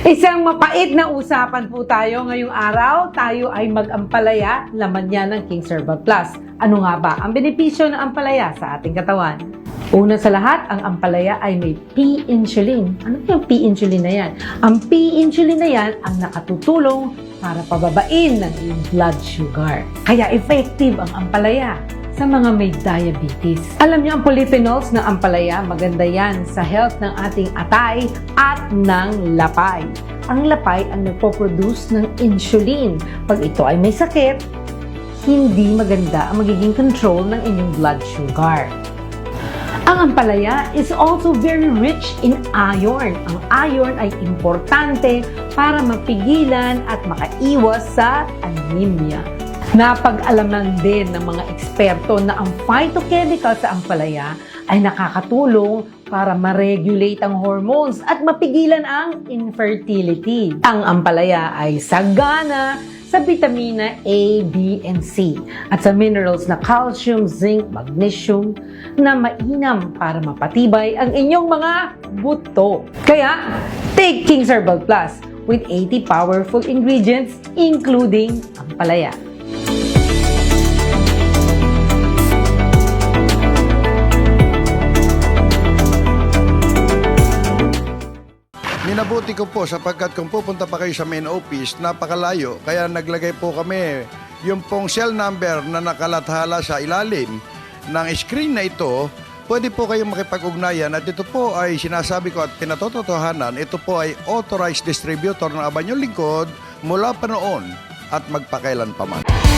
Isang mapait na usapan po tayo ngayong araw. Tayo ay mag-ampalaya, laman niya ng King's Herbal Plus. Ano nga ba ang benepisyo ng ampalaya sa ating katawan? Una sa lahat, ang ampalaya ay may P-insulin. Ano yung P-insulin na yan? Ang P-insulin na yan ang nakatutulong para pababain ng iyong blood sugar. Kaya effective ang ampalaya sa mga may diabetes. Alam niyo ang polyphenols ng ampalaya, maganda yan sa health ng ating atay at ng lapay. Ang lapay ang nagpo-produce ng insulin. Pag ito ay may sakit, hindi maganda ang magiging control ng inyong blood sugar. Ang ampalaya is also very rich in iron. Ang iron ay importante para mapigilan at makaiwas sa anemia. Napag-alaman din ng mga eksperto na ang phytochemical sa ampalaya ay nakakatulong para ma-regulate ang hormones at mapigilan ang infertility. Ang ampalaya ay sagana sa vitamina A, B, and C at sa minerals na calcium, zinc, magnesium na mainam para mapatibay ang inyong mga buto. Kaya, take King's Herbal Plus with 80 powerful ingredients including ampalaya. Minabuti ko po sapagkat kung pupunta pa kayo sa main office, napakalayo. Kaya naglagay po kami yung pong cell number na nakalathala sa ilalim ng screen na ito. Pwede po kayong makipag-ugnayan at ito po ay sinasabi ko at pinatotohanan. Ito po ay authorized distributor ng Abanyong Lingkod mula pa noon at magpakailan pa man.